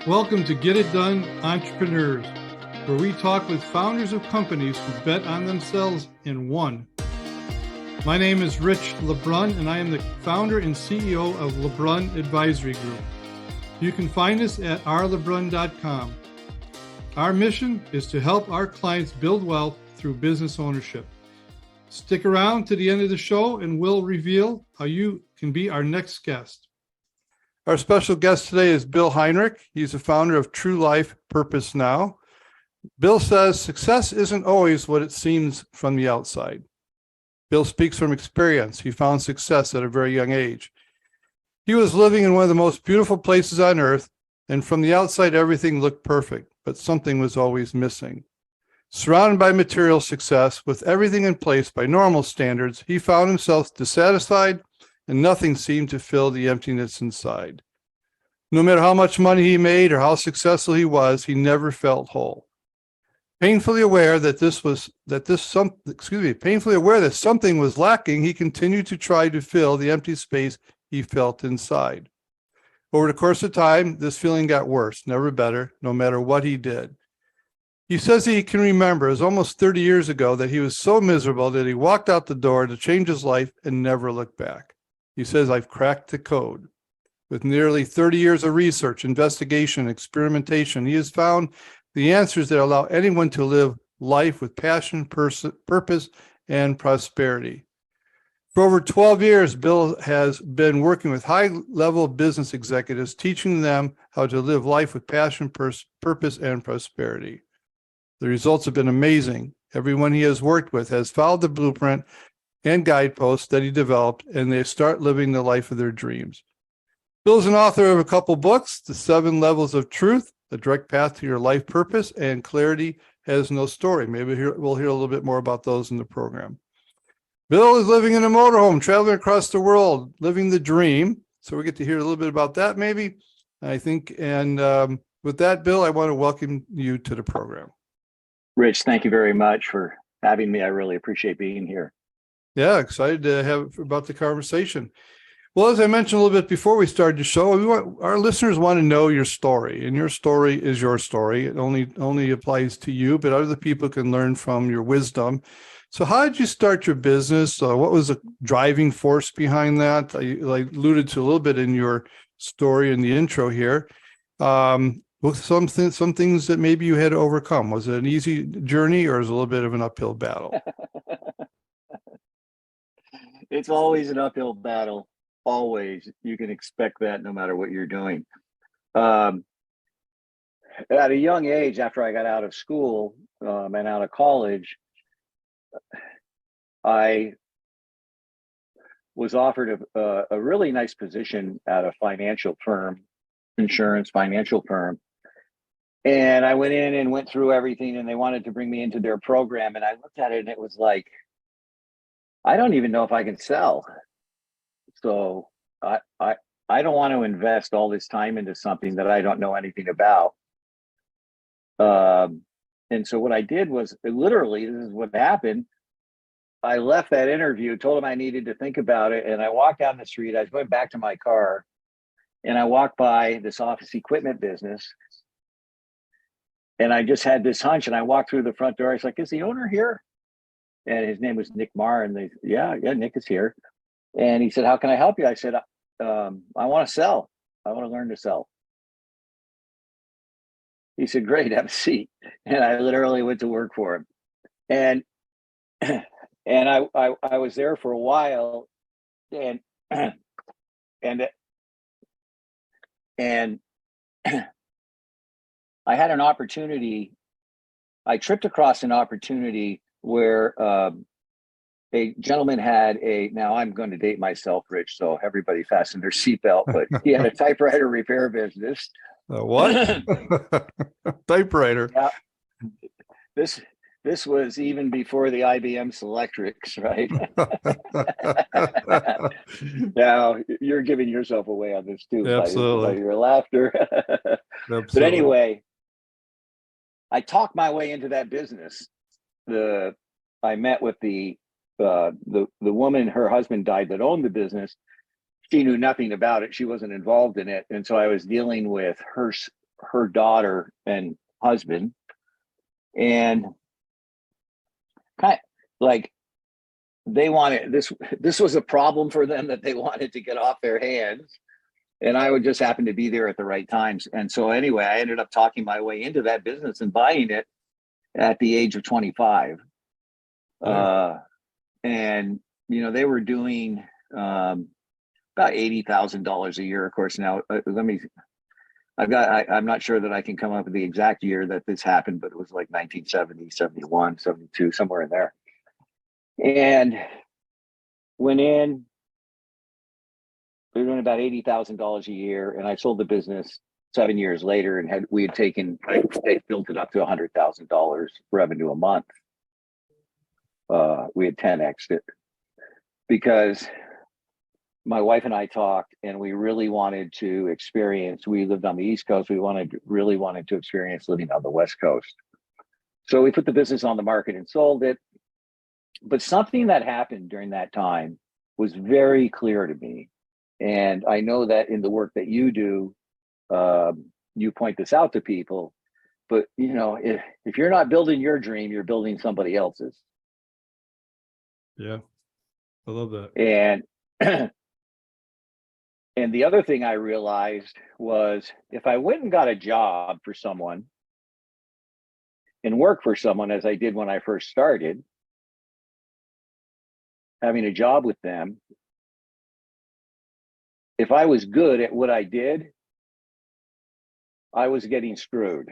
Welcome to Get It Done Entrepreneurs, where we talk with founders of companies who bet on themselves and won. My name is Rich LeBrun, and I am the founder and CEO of LeBrun Advisory Group. You can find us at rlebrun.com. Our mission is to help our clients build wealth through business ownership. Stick around to the end of the show and we'll reveal how you can be our next guest. Our special guest today is Bill Heinrich. He's the founder of True Life Purpose Now. Bill says success isn't always what it seems from the outside. Bill speaks from experience. He found success at a very young age. He was living in one of the most beautiful places on earth, and from the outside, everything looked perfect, but something was always missing. Surrounded by material success, with everything in place by normal standards, he found himself dissatisfied, and nothing seemed to fill the emptiness inside. No matter how much money he made or how successful he was, he never felt whole. Painfully aware that something was lacking, he continued to try to fill the empty space he felt inside. Over the course of time, this feeling got worse, never better, no matter what he did. He says he can remember, it was almost 30 years ago, that he was so miserable that he walked out the door to change his life and never looked back. He says, "I've cracked the code." With nearly 30 years of research, investigation, experimentation, he has found the answers that allow anyone to live life with passion, purpose, and prosperity. For over 12 years, Bill has been working with high-level business executives, teaching them how to live life with passion, purpose, and prosperity. The results have been amazing. Everyone he has worked with has followed the blueprint and guideposts that he developed, and they start living the life of their dreams. Bill's an author of a couple books, The 7 Levels of Truth, The Direct Path to Your Life Purpose, and Clarity Has No Story. Maybe we'll hear a little bit more about those in the program. Bill is living in a motorhome, traveling across the world, living the dream. So we get to hear a little bit about that maybe, I think. And with that, Bill, I want to welcome you to the program. Rich, thank you very much for having me. I really appreciate being here. Yeah, excited to have about the conversation. Well, as I mentioned a little bit before we started the show, our listeners want to know your story, and your story is your story. It only applies to you, but other people can learn from your wisdom. So how did you start your business? What was the driving force behind that? I alluded to a little bit in your story in the intro here. Some things that maybe you had to overcome. Was it an easy journey or was it a little bit of an uphill battle? It's always an uphill battle. Always. You can expect that no matter what you're doing. At a young age, after I got out of school and out of college, I was offered a really nice position at a financial firm, insurance financial firm. And I went in and went through everything, and they wanted to bring me into their program. And I looked at it and it was like, I don't even know if I can sell. So I don't want to invest all this time into something that I don't know anything about. And so what I did was, literally, this is what happened. I left that interview, told them I needed to think about it. And I walked down the street. I was going back to my car, and I walked by this office equipment business. And I just had this hunch, and I walked through the front door. I was like, "Is the owner here?" And his name was Nick Marr. And they, yeah, Nick is here. And he said, "How can I help you?" I said, "I want to sell. I want to learn to sell." He said, "Great, have a seat." And I literally went to work for him. And I was there for a while, and I had an opportunity. I tripped across an opportunity where a gentleman had now I'm going to date myself, Rich, so everybody fasten their seatbelt, but he had a typewriter repair business. What? Typewriter. Yeah. This was even before the IBM Selectrics, right? Now you're giving yourself away on this too, absolutely, by your laughter. Absolutely. But anyway, I talked my way into that business. I met with the woman, her husband died, that owned the business. She knew nothing about it. She wasn't involved in it. And so I was dealing with her daughter and husband, and kind of like they wanted this was a problem for them that they wanted to get off their hands, and I would just happen to be there at the right times. And so anyway, I ended up talking my way into that business and buying it at the age of 25. And they were doing about $80,000 a year. Of course, now I'm not sure that I can come up with the exact year that this happened, but it was like 1970, 71, 72, somewhere in there. And went in, we were doing about $80,000 a year, and I sold the business 7 years later, and they built it up to $100,000 revenue a month. We had 10x'd it because my wife and I talked, and we really wanted to experience. We lived on the East Coast. We really wanted to experience living on the West Coast. So we put the business on the market and sold it. But something that happened during that time was very clear to me. And I know that in the work that you do, you point this out to people. But if you're not building your dream, you're building somebody else's. Yeah, I love that. And and the other thing I realized was if I went and got a job for someone and worked for someone, as I did when I first started, having a job with them, if I was good at what I did, I was getting screwed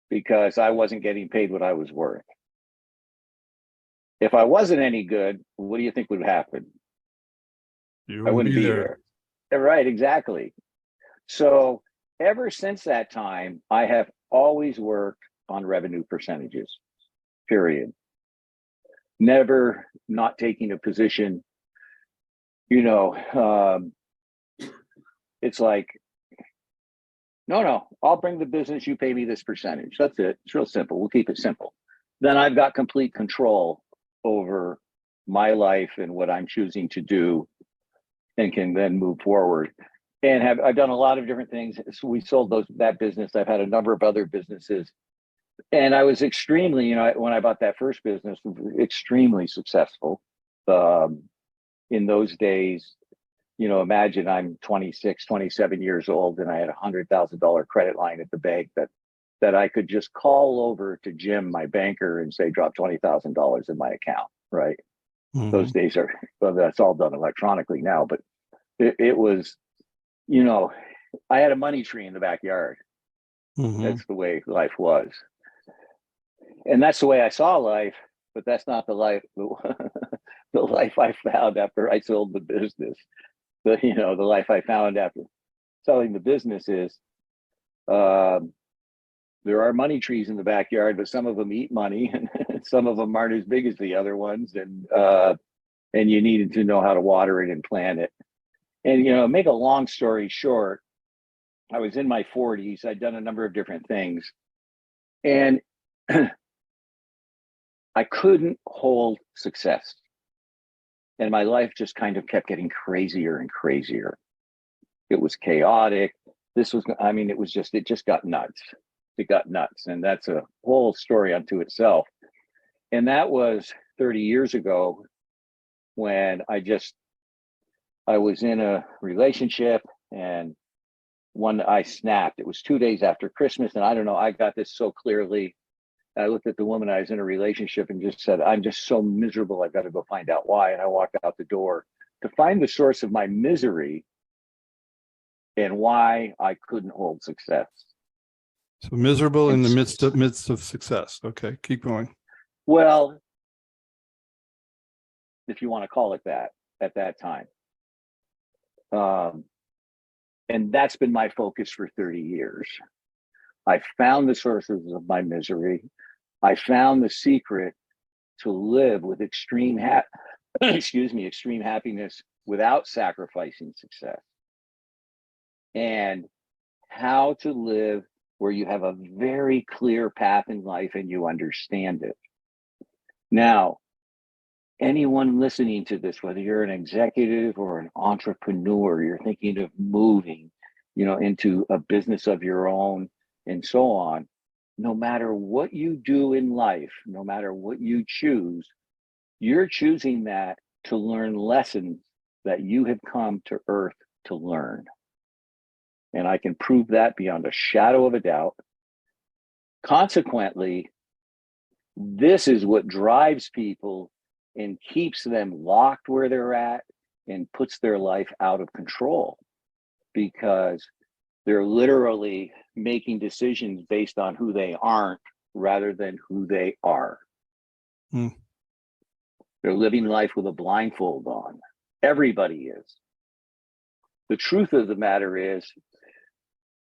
because I wasn't getting paid what I was worth. If I wasn't any good, what do you think would happen? I wouldn't be there. Right, exactly. So ever since that time, I have always worked on revenue percentages, period. Never not taking a position, it's like, no, I'll bring the business, you pay me this percentage. That's it. It's real simple. We'll keep it simple. Then I've got complete control over my life and what I'm choosing to do, and can then move forward. And I've done a lot of different things. So we sold that business. I've had a number of other businesses, and I was extremely, when I bought that first business, extremely successful. In those days, imagine I'm 26, 27 years old, and I had $100,000 credit line at the bank that I could just call over to Jim, my banker, and say, drop $20,000 in my account, right? Mm-hmm. Those days that's all done electronically now, but it was, I had a money tree in the backyard. Mm-hmm. That's the way life was. And that's the way I saw life, but that's not the life, the life I found after I sold the business. The life I found after selling the business is, there are money trees in the backyard, but some of them eat money, and some of them aren't as big as the other ones. And you needed to know how to water it and plant it. And, make a long story short, I was in my 40s. I'd done a number of different things, and I couldn't hold success. And my life just kind of kept getting crazier and crazier. It was chaotic. It just got nuts. It got nuts. And that's a whole story unto itself. And that was 30 years ago when I was in a relationship, and I snapped. It was 2 days after Christmas. And I don't know, I got this so clearly. I looked at the woman I was in a relationship and just said, I'm just so miserable. I've got to go find out why. And I walked out the door to find the source of my misery and why I couldn't hold success. So miserable in the midst of success. Okay, keep going. Well, if you want to call it that, at that time. And that's been my focus for 30 years. I found the sources of my misery. I found the secret to live with extreme happiness without sacrificing success. And how to live where you have a very clear path in life and you understand it. Now, anyone listening to this, whether you're an executive or an entrepreneur, you're thinking of moving, into a business of your own and so on. No matter what you do in life, no matter what you choose, you're choosing that to learn lessons that you have come to Earth to learn. And I can prove that beyond a shadow of a doubt. Consequently, this is what drives people and keeps them locked where they're at and puts their life out of control, because they're literally making decisions based on who they aren't rather than who they are. Hmm. They're living life with a blindfold on. Everybody is. The truth of the matter is,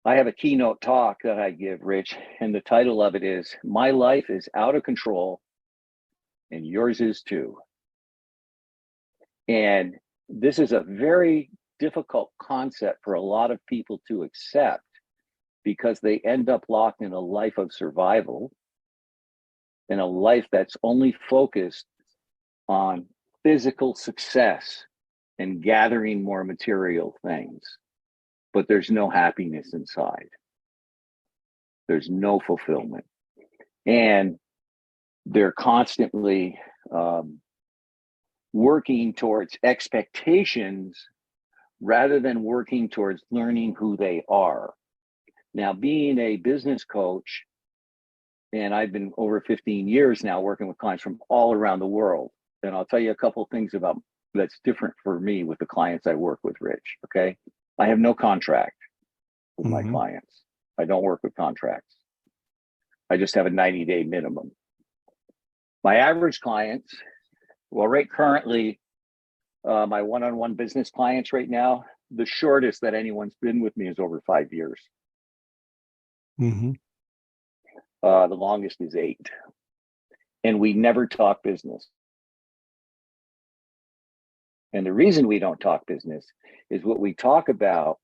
I have a keynote talk that I give, Rich, and the title of it is, My Life is Out of Control and Yours is Too. And this is a very difficult concept for a lot of people to accept, because they end up locked in a life of survival, in a life that's only focused on physical success and gathering more material things. But there's no happiness inside. There's no fulfillment. And they're constantly working towards expectations rather than working towards learning who they are. Now, being a business coach, and I've been over 15 years now working with clients from all around the world. And I'll tell you a couple of things about that's different for me with the clients I work with, Rich, okay? I have no contract with my clients. I don't work with contracts. I just have a 90-day minimum. My average clients, well, right currently, my one-on-one business clients right now, the shortest that anyone's been with me is over 5 years. Mm-hmm. The longest is 8. And we never talk business. And the reason we don't talk business is what we talk about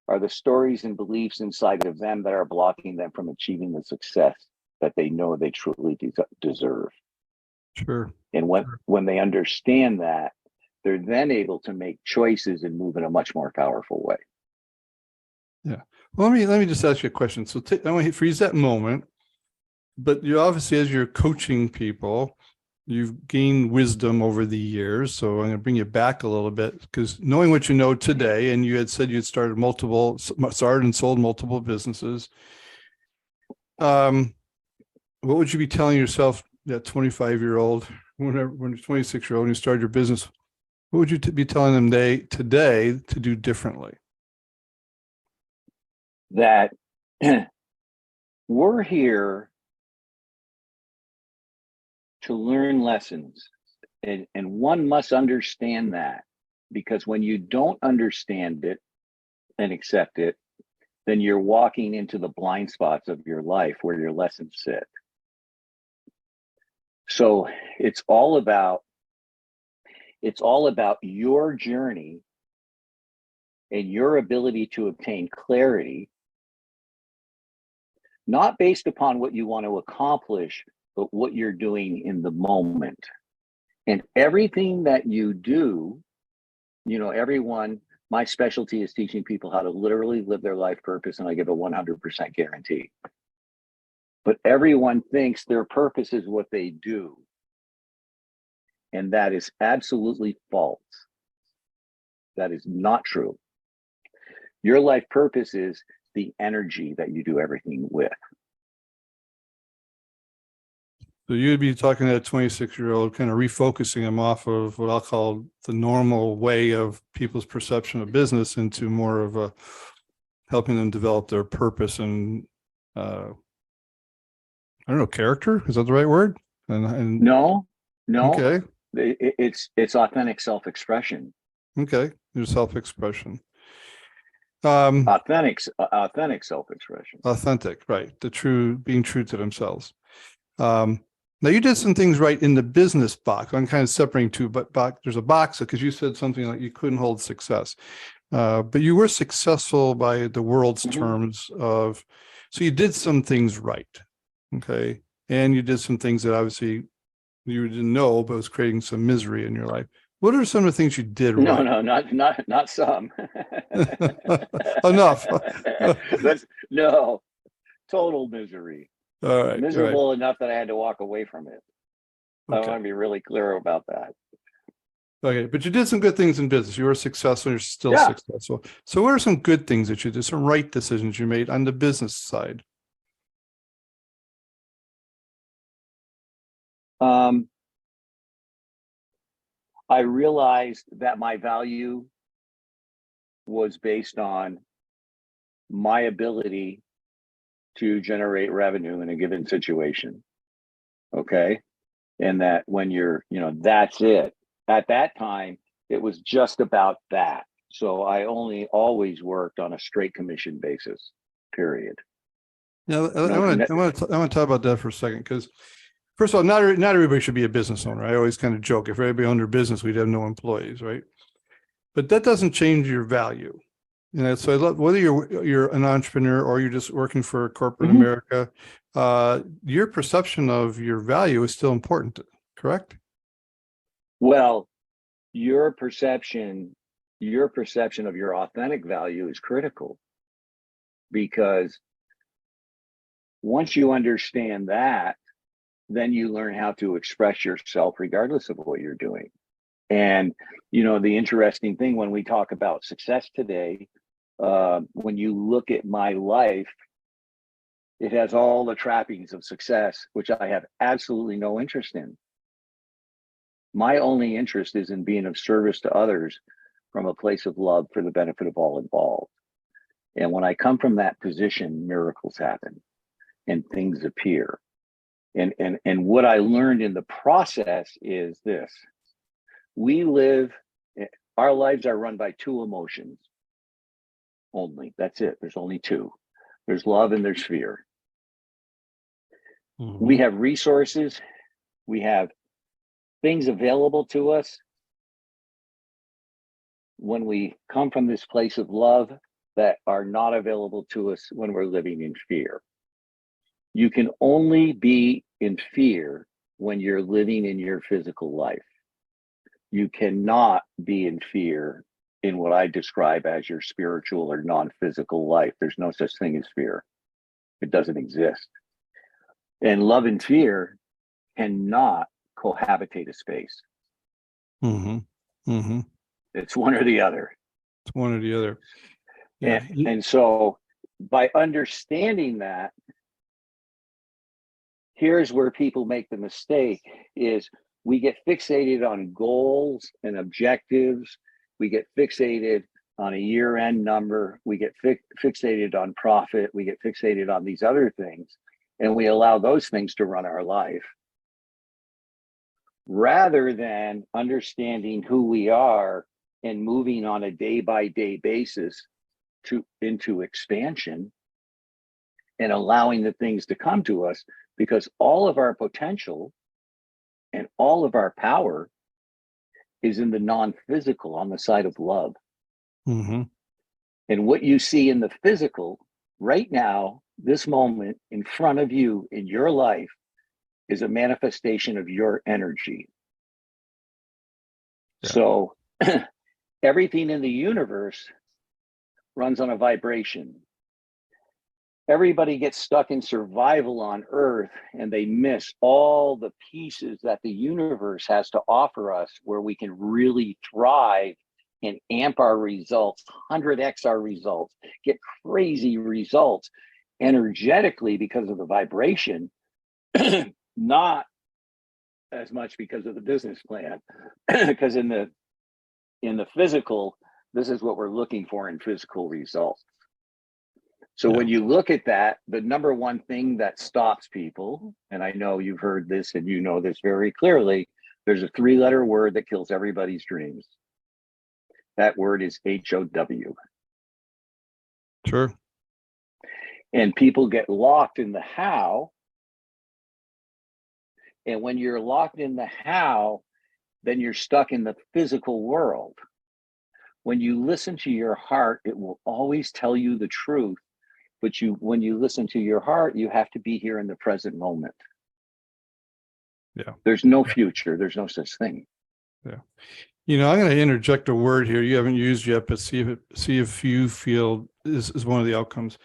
are the stories and beliefs inside of them that are blocking them from achieving the success that they know they truly deserve. Sure. And when they understand that, they're then able to make choices and move in a much more powerful way. Yeah. Well, let me just ask you a question. So I want to freeze that moment, but you obviously, as you're coaching people, you've gained wisdom over the years. So I'm going to bring you back a little bit, because knowing what you know today, and you had said you had started and sold multiple businesses. What would you be telling yourself, that 25-year-old, when you're 26-year-old and you started your business? What would you be telling them today to do differently? That we're here to learn lessons, and one must understand that, because when you don't understand it and accept it, then you're walking into the blind spots of your life where your lessons sit. So it's all about your journey and your ability to obtain clarity, not based upon what you want to accomplish, but what you're doing in the moment. And everything that you do, my specialty is teaching people how to literally live their life purpose, and I give a 100% guarantee. But everyone thinks their purpose is what they do. And that is absolutely false. That is not true. Your life purpose is the energy that you do everything with. So you'd be talking to a 26-year-old, kind of refocusing them off of what I'll call the normal way of people's perception of business into more of a helping them develop their purpose and I don't know, character. Is that the right word? And No. Okay. It's authentic self-expression. Okay. Your self-expression. Authentic self-expression. Authentic, right? Being true to themselves. Now you did some things right in the business box. I'm kind of separating two, but there's a box, because you said something like you couldn't hold success, but you were successful by the world's terms of. So you did some things right, okay, and you did some things that obviously you didn't know, but was creating some misery in your life. What are some of the things you did No, right? no, not some. Enough. No, total misery. All right. All right. Miserable enough that I had to walk away from it. I Okay. want to be really clear about that. Okay. But you did some good things in business. You were successful. You're still Yeah. successful. So what are some good things that you did? Some right decisions you made on the business side? I realized that my value was based on my ability to generate revenue in a given situation. Okay. And that when you're, that's it. At that time, it was just about that. So I only always worked on a straight commission basis, period. Yeah, I No, want to talk about that for a second, because first of all, not everybody should be a business owner. I always kind of joke, if everybody owned their business, we'd have no employees, right? But that doesn't change your value. So I love, whether you're an entrepreneur or you're just working for corporate America, your perception of your value is still important, correct? Well, your perception of your authentic value is critical, because once you understand that, then you learn how to express yourself regardless of what you're doing. And the interesting thing when we talk about success today, when you look at my life, it has all the trappings of success, which I have absolutely no interest in. My only interest is in being of service to others from a place of love for the benefit of all involved. And when I come from that position, miracles happen and things appear. And what I learned in the process is this: our lives are run by two emotions only. That's it. There's only two. There's love and there's fear. Mm-hmm. We have resources. We have things available to us when we come from this place of love that are not available to us when we're living in fear. You can only be in fear when you're living in your physical life. You cannot be in fear in what I describe as your spiritual or non-physical life. There's no such thing as fear. It doesn't exist. And love and fear cannot cohabitate a space. Mm-hmm. Mm-hmm. It's one or the other. It's one or the other. Yeah. And so by understanding that, here's where people make the mistake: is we get fixated on goals and objectives. We get fixated on a year-end number. We get fixated on profit. We get fixated on these other things. And we allow those things to run our life, rather than understanding who we are and moving on a day-by-day basis into expansion and allowing the things to come to us, because all of our potential and all of our power is in the non-physical, on the side of love. Mm-hmm. And what you see in the physical right now, this moment in front of you in your life, is a manifestation of your energy. Yeah. So everything in the universe runs on a vibration. Everybody gets stuck in survival on Earth, and they miss all the pieces that the universe has to offer us, where we can really thrive and amp our results, 100x our results, get crazy results energetically because of the vibration, not as much because of the business plan. Because in the physical, this is what we're looking for in physical results. So when you look at that, the number one thing that stops people, and I know you've heard this and you know this very clearly, there's a 3-letter word that kills everybody's dreams. That word is HOW. Sure. And people get locked in the how. And when you're locked in the how, then you're stuck in the physical world. When you listen to your heart, it will always tell you the truth. But when you listen to your heart, you have to be here in the present moment. Yeah. There's no future. There's no such thing. Yeah. I'm going to interject a word here you haven't used yet, but see if you feel is one of the outcomes.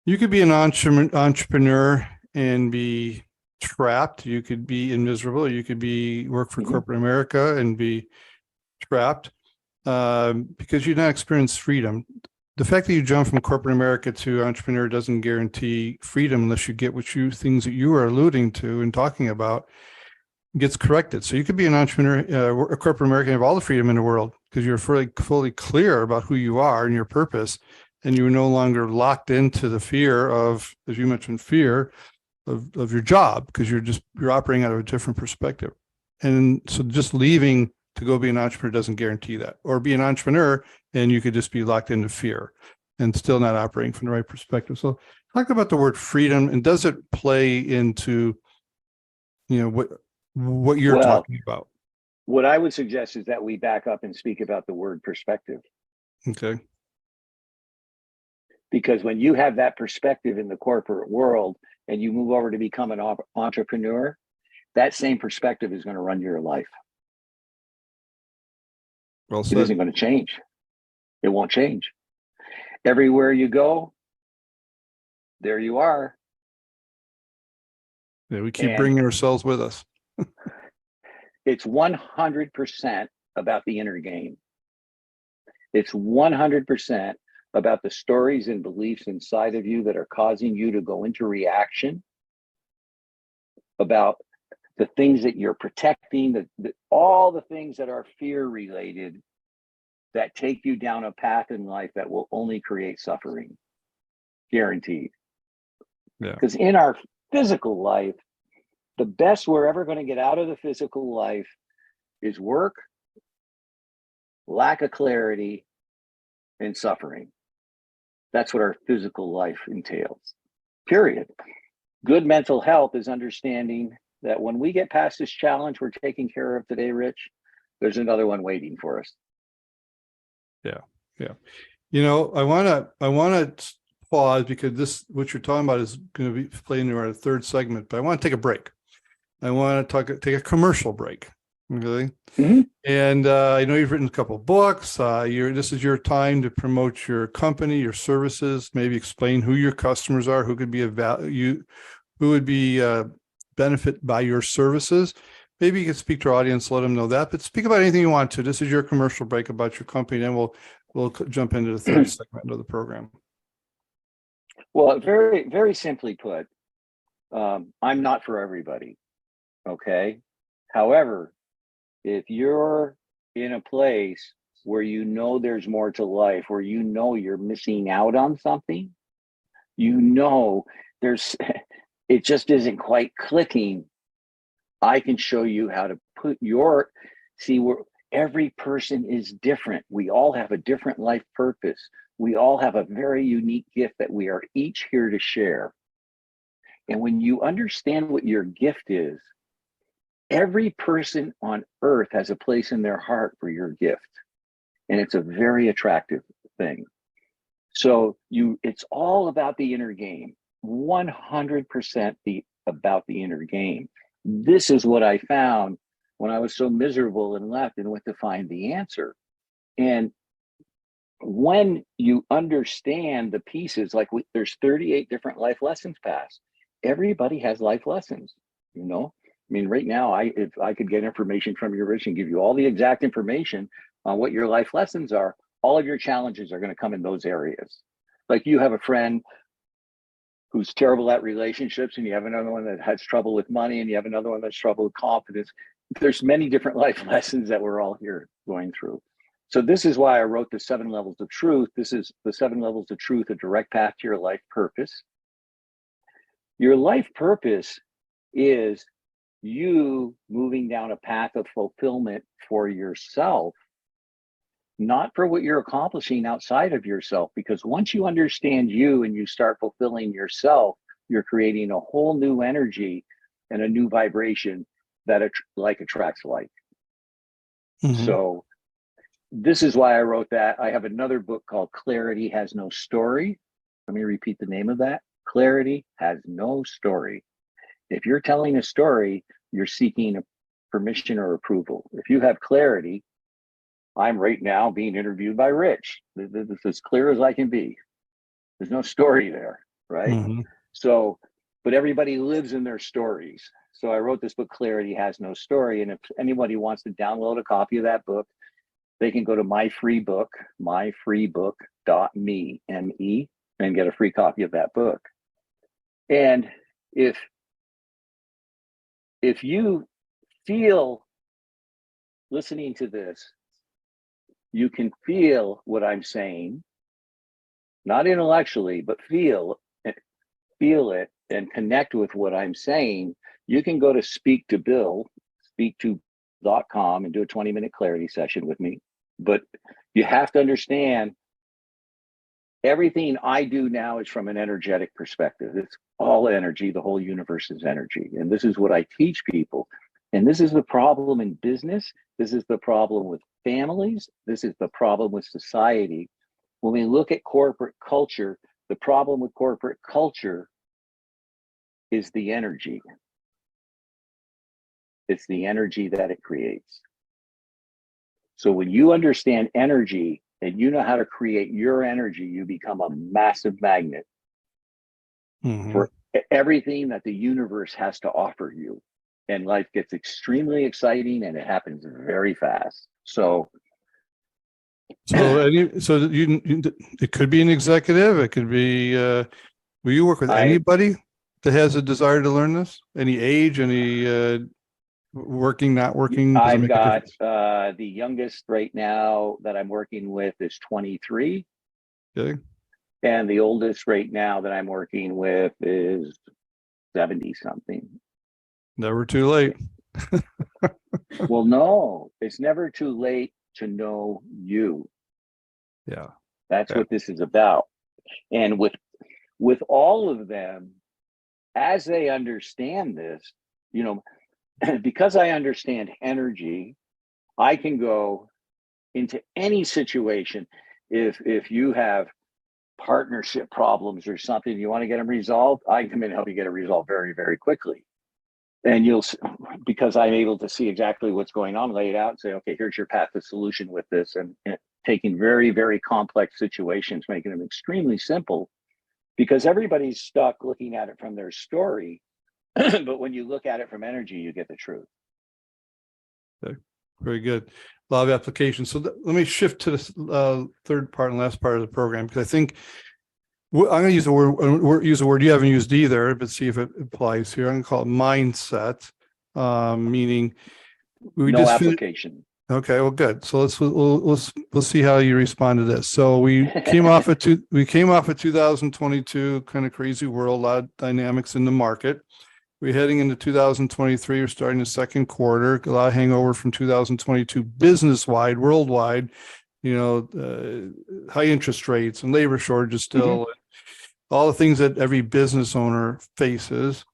You could be an entrepreneur and be trapped. You could be miserable. You could be work for corporate America and be trapped because you don't experience freedom. The fact that you jump from corporate America to entrepreneur doesn't guarantee freedom unless you get things that you are alluding to and talking about gets corrected. So you could be an entrepreneur, a corporate American, have all the freedom in the world because you're fully clear about who you are and your purpose, and you're no longer locked into the fear of, as you mentioned, fear of your job because you're operating out of a different perspective. And so just leaving to go be an entrepreneur doesn't guarantee that, or be an entrepreneur and you could just be locked into fear and still not operating from the right perspective. So talk about the word freedom, and does it play into, what you're talking about? What I would suggest is that we back up and speak about the word perspective. Okay. Because when you have that perspective in the corporate world and you move over to become an entrepreneur, that same perspective is going to run your life. Well said. It isn't going to change. It won't change. Everywhere you go, there you are. Yeah, we keep bringing ourselves with us. It's 100% about the inner game. It's 100% about the stories and beliefs inside of you that are causing you to go into reaction, about the things that you're protecting, all the things that are fear related that take you down a path in life that will only create suffering, guaranteed. Yeah. Because in our physical life, the best we're ever going to get out of the physical life is work, lack of clarity, and suffering. That's what our physical life entails, period. Good mental health is understanding that when we get past this challenge we're taking care of today, Rich, there's another one waiting for us. Yeah. I want to pause because what you're talking about is going to be playing into our third segment, but I want to take a break. I want to take a commercial break. Okay. Mm-hmm. And I know you've written a couple of books. This is your time to promote your company, your services, maybe explain who your customers are, who could be who would be benefit by your services. Maybe you can speak to our audience, let them know that, but speak about anything you want to. This is your commercial break about your company, and then we'll jump into the third segment of the program. Well, very, very simply put, I'm not for everybody. Okay. However, if you're in a place where there's more to life, where you're missing out on something, it just isn't quite clicking, I can show you how to put every person is different. We all have a different life purpose. We all have a very unique gift that we are each here to share. And when you understand what your gift is, every person on earth has a place in their heart for your gift. And it's a very attractive thing. So it's all about the inner game, 100% about the inner game. This is what I found when I was so miserable and left and went to find the answer. And when you understand the pieces, like there's 38 different life lessons passed. Everybody has life lessons, I mean, right now, if I could get information from you, Rich, and give you all the exact information on what your life lessons are, all of your challenges are going to come in those areas. Like you have a friend who's terrible at relationships, and you have another one that has trouble with money, and you have another one that's trouble with confidence. There's many different life lessons that we're all here going through. So this is why I wrote the 7 levels of truth. This is the 7 levels of truth, a direct path to your life purpose. Your life purpose is you moving down a path of fulfillment for yourself, not for what you're accomplishing outside of yourself. Because once you understand you and you start fulfilling yourself, you're creating a whole new energy and a new vibration that attracts like. Mm-hmm. So this is why I wrote that. I have another book called Clarity Has No Story. Let me repeat the name of that. Clarity Has No Story. If you're telling a story, you're seeking permission or approval. If you have clarity, I'm right now being interviewed by Rich. This is as clear as I can be. There's no story there, right? Mhm. So, but everybody lives in their stories. So I wrote this book, Clarity Has No Story. And if anybody wants to download a copy of that book, they can go to my free book, myfreebook.me, M-E, and get a free copy of that book. And if you feel listening to this, you can feel what I'm saying, not intellectually, but feel it and connect with what I'm saying, you can go to speak.com and do a 20-minute clarity session with me. But you have to understand everything I do now is from an energetic perspective. It's all energy. The whole universe is energy. And this is what I teach people. And this is the problem in business. This is the problem with families. This is the problem with society. When we look at corporate culture, the problem with corporate culture is the energy. It's the energy that it creates. So when you understand energy and you know how to create your energy, you become a massive magnet for everything that the universe has to offer you. And life gets extremely exciting and it happens very fast. So it could be an executive. It could be, will you work with anybody that has a desire to learn this? Any age, any working, not working? I've got the youngest right now that I'm working with is 23. Okay. And the oldest right now that I'm working with is 70 something. Never too late. Well, no, it's never too late to know you. Yeah. That's what this is about. And with all of them, as they understand this, you know, because I understand energy, I can go into any situation. If you have partnership problems or something, you want to get them resolved, I can come in and help you get it resolved very, very quickly. And because I'm able to see exactly what's going on, lay it out and say, okay, here's your path to solution with this, and taking very, very complex situations, making them extremely simple, because everybody's stuck looking at it from their story. But when you look at it from energy, you get the truth. Okay. Very good. A lot of applications. So let me shift to the third part and last part of the program, because I think I'm going to use a word you haven't used either, but see if it applies here. I'm going to call it mindset, meaning no application. Okay, well, good. So let's see how you respond to this. So we came off of 2022, kind of crazy world, a lot of dynamics in the market. We're heading into 2023. We're starting the second quarter. A lot of hangover from 2022, business-wide, worldwide. High interest rates and labor shortages still. All the things that every business owner faces.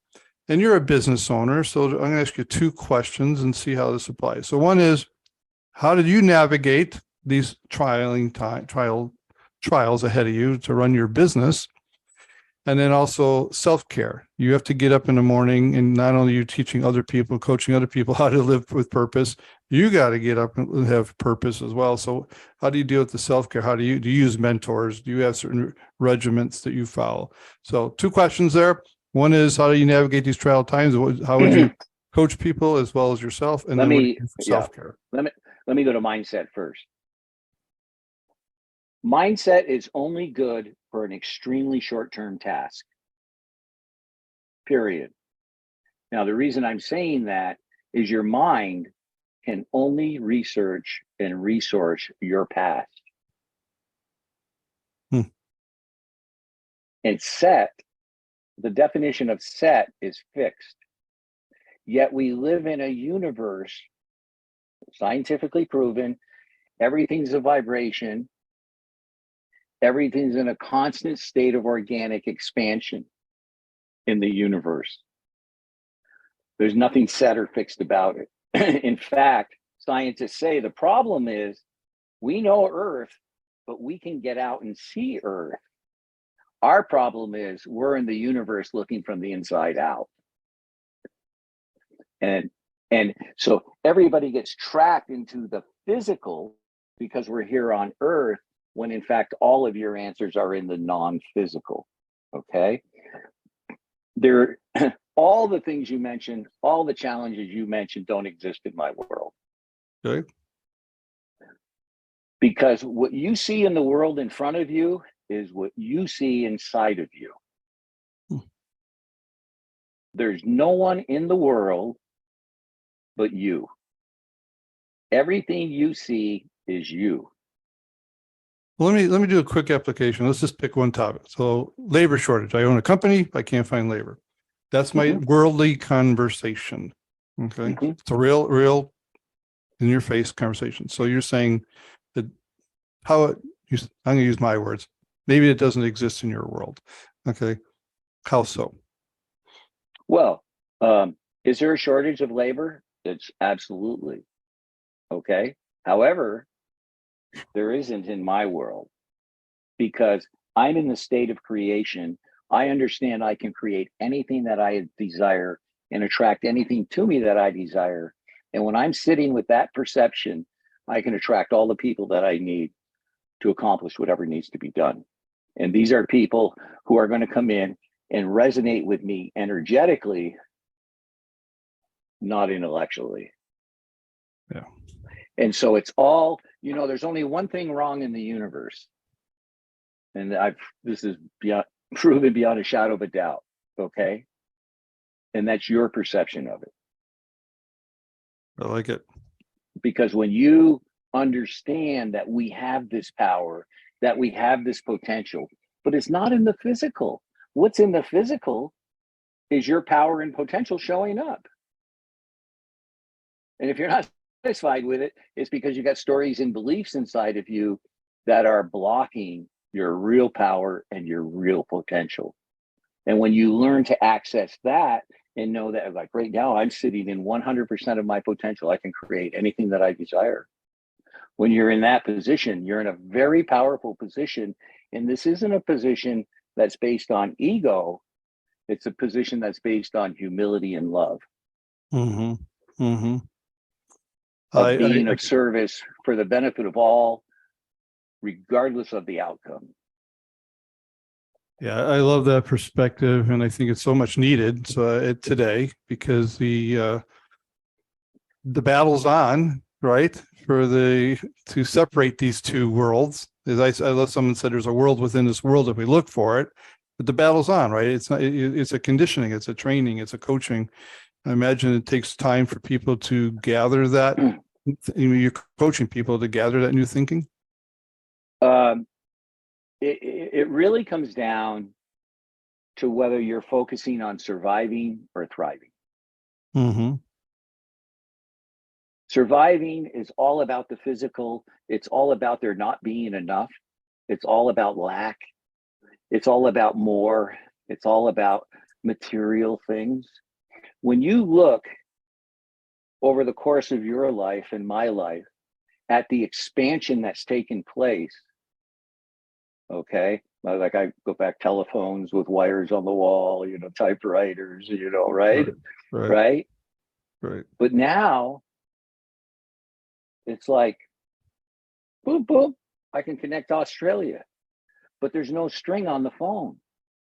And you're a business owner, so I'm going to ask you two questions and see how this applies. So one is, how did you navigate these trials ahead of you to run your business? And then also self-care. You have to get up in the morning, and not only are you teaching other people, coaching other people how to live with purpose, you got to get up and have purpose as well. So how do you deal with the self-care? Do you use mentors? Do you have certain regiments that you follow? So two questions there. One is, how do you navigate these trial times? How would you coach people as well as yourself? And then what do you do for self-care? Let me go to mindset first. Mindset is only good for an extremely short-term task, period. Now, the reason I'm saying that is your mind can only research and resource your past. And the definition of set is fixed. Yet we live in a universe, scientifically proven, everything's a vibration. Everything's in a constant state of organic expansion in the universe. There's nothing set or fixed about it. In fact, scientists say the problem is we know Earth, but we can get out and see Earth. Our problem is we're in the universe looking from the inside out. And so everybody gets trapped into the physical because we're here on Earth, when in fact all of your answers are in the non-physical. Okay, there, all the things you mentioned, all the challenges you mentioned don't exist in my world. Okay. Because what you see in the world in front of you is what you see inside of you. There's no one in the world but you. Everything you see is you. Well, let me do a quick application. Let's just pick one topic. So labor shortage. I own a company, I can't find labor. That's my worldly conversation. Okay. It's a real in your face conversation. So you're saying that I'm going to use my words. Maybe it doesn't exist in your world. Okay. How so? Well, is there a shortage of labor? It's absolutely. Okay. However, there isn't in my world, because I'm in the state of creation. I understand I can create anything that I desire and attract anything to me that I desire. And when I'm sitting with that perception, I can attract all the people that I need to accomplish whatever needs to be done. And these are people who are going to come in and resonate with me energetically, not intellectually. Yeah. And so it's all, there's only one thing wrong in the universe. And this is proven beyond a shadow of a doubt. Okay. And that's your perception of it. I like it. Because when you understand that we have this power, that we have this potential, but it's not in the physical. What's in the physical is your power and potential showing up. And if you're not satisfied with it, it's because you got stories and beliefs inside of you that are blocking your real power and your real potential. And when you learn to access that and know that, like right now, I'm sitting in 100% of my potential, I can create anything that I desire. When you're in that position, you're in a very powerful position. And this isn't a position that's based on ego. It's a position that's based on humility and love. Mm-hmm. Mm-hmm. Of being of service for the benefit of all, regardless of the outcome. Yeah, I love that perspective, and I think it's so much needed today, because the battle's on, right? To separate these two worlds. As I love, someone said, there's a world within this world if we look for it, but the battle's on, right? It's not. It's a conditioning. It's a training. It's a coaching. I imagine it takes time for people to gather that. You're coaching people to gather that new thinking. It really comes down to whether you're focusing on surviving or thriving. Mm-hmm. Surviving is all about the physical. It's all about there not being enough. It's all about lack. It's all about more. It's all about material things. When you look over the course of your life and my life at the expansion that's taken place, okay, like I go back, telephones with wires on the wall, typewriters, right? Right. But now it's like, boom, boom, I can connect to Australia, but there's no string on the phone.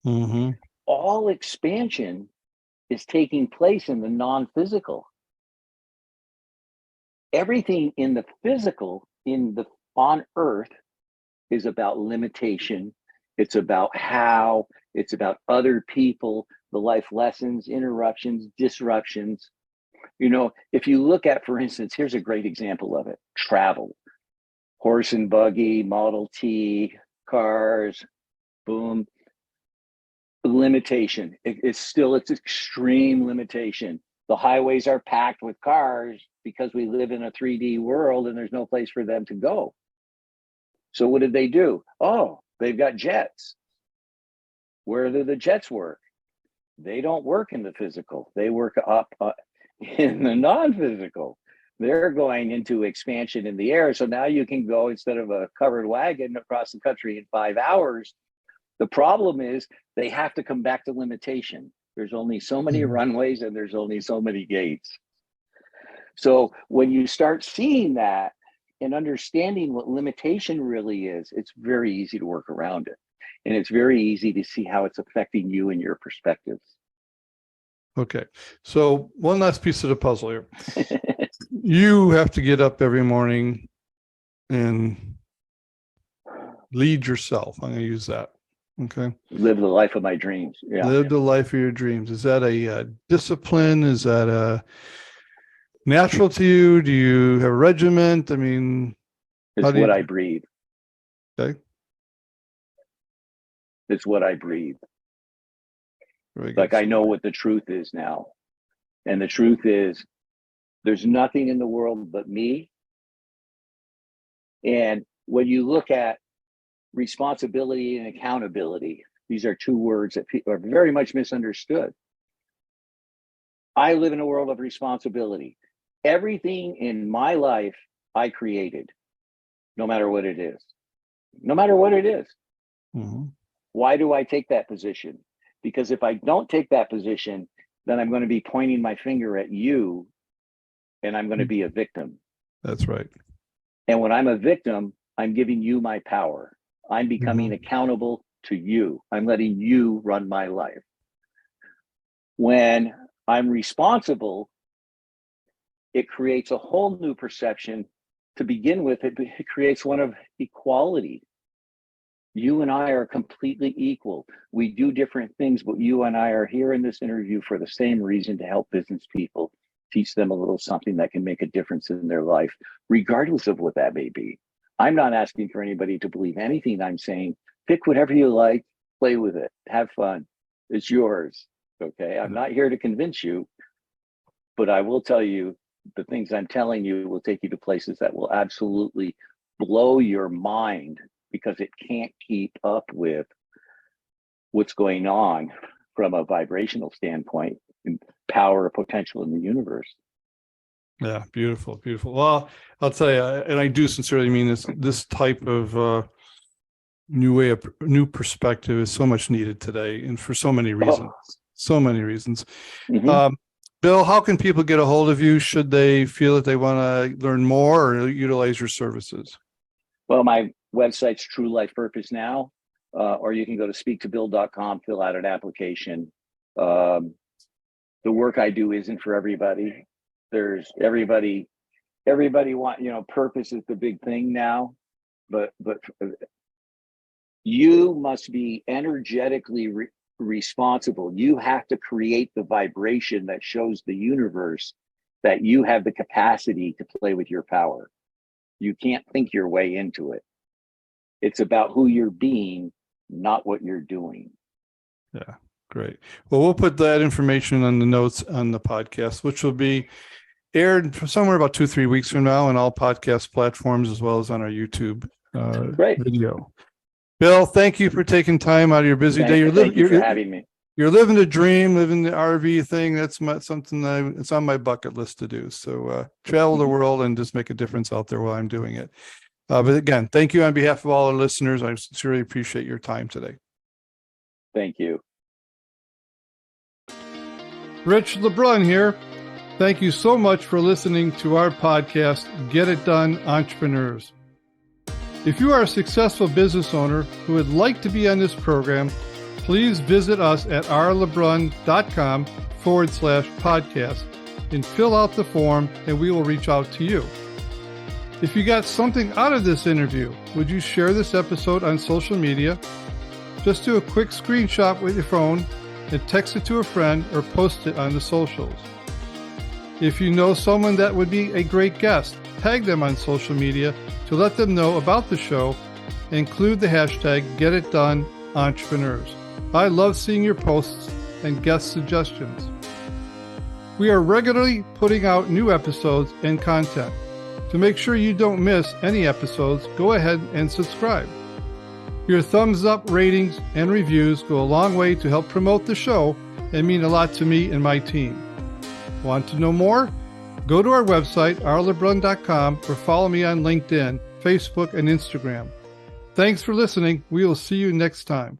Mm-hmm. All expansion is taking place in the non-physical. Everything in the physical, on Earth, is about limitation. It's about how, it's about other people, the life lessons, interruptions, disruptions. If you look at, for instance, here's a great example of it: travel, horse and buggy, Model T, cars, boom. Limitation. It's extreme limitation. The highways are packed with cars because we live in a 3D world and there's no place for them to go. So what did they do? Oh, they've got jets. Where do the jets work? They don't work in the physical. They work up in the non-physical. They're going into expansion in the air. So now you can go, instead of a covered wagon, across the country in 5 hours. The problem is they have to come back to limitation. There's only so many runways and there's only so many gates. So when you start seeing that and understanding what limitation really is, it's very easy to work around it. And it's very easy to see how it's affecting you and your perspectives. Okay. So one last piece of the puzzle here. You have to get up every morning and lead yourself. I'm going to use that. Okay. Live the life of my dreams. Yeah. Live the life of your dreams. Is that a discipline? Is that a natural to you? Do you have a regiment? I mean, It's what I breathe. Okay. It's what I breathe. Very Like good. I know what the truth is now. And the truth is there's nothing in the world but me. And when you look at responsibility and accountability, these are two words that people are very much misunderstood. I live in a world of responsibility. Everything in my life I created, no matter what it is. No matter what it is. Mm-hmm. Why do I take that position? Because if I don't take that position, then I'm going to be pointing my finger at you and I'm going to be a victim. That's right. And when I'm a victim, I'm giving you my power. I'm becoming accountable to you. I'm letting you run my life. When I'm responsible, it creates a whole new perception. To begin with, it creates one of equality. You and I are completely equal. We do different things, but you and I are here in this interview for the same reason, to help business people, teach them a little something that can make a difference in their life, regardless of what that may be. I'm not asking for anybody to believe anything I'm saying. Pick whatever you like, play with it, have fun. It's yours, okay? I'm not here to convince you, but I will tell you the things I'm telling you will take you to places that will absolutely blow your mind, because it can't keep up with what's going on from a vibrational standpoint and power or potential in the universe. Yeah, beautiful, beautiful. Well, I'll tell you, and I do sincerely mean this type of new perspective is so much needed today, and for so many reasons. So many reasons. Bill, how can people get a hold of you should they feel that they want to learn more or utilize your services? Well, my website's True Life Purpose Now, or you can go to speaktobill.com, fill out an application. The work I do isn't for everybody. There's everybody want, purpose is the big thing now, but you must be energetically responsible. You have to create the vibration that shows the universe that you have the capacity to play with your power. You can't think your way into it. It's about who you're being, not what you're doing. Yeah, great. Well, we'll put that information on the notes on the podcast, which will be aired somewhere about 2-3 weeks from now on all podcast platforms, as well as on our YouTube video. Bill, thank you for taking time out of your busy day. Thank you for having me. You're living the dream, living the RV thing. That's something it's on my bucket list to do. So travel the world and just make a difference out there while I'm doing it. But again, thank you on behalf of all our listeners. I sincerely appreciate your time today. Thank you. Rich LeBrun here. Thank you so much for listening to our podcast, Get It Done, Entrepreneurs. If you are a successful business owner who would like to be on this program, please visit us at rlebrun.com/podcast and fill out the form, and we will reach out to you. If you got something out of this interview, would you share this episode on social media? Just do a quick screenshot with your phone and text it to a friend or post it on the socials. If you know someone that would be a great guest, tag them on social media to let them know about the show. Include the hashtag GetItDoneEntrepreneurs. I love seeing your posts and guest suggestions. We are regularly putting out new episodes and content. To make sure you don't miss any episodes, go ahead and subscribe. Your thumbs up, ratings, and reviews go a long way to help promote the show and mean a lot to me and my team. Want to know more? Go to our website, rlebrun.com, or follow me on LinkedIn, Facebook, and Instagram. Thanks for listening. We will see you next time.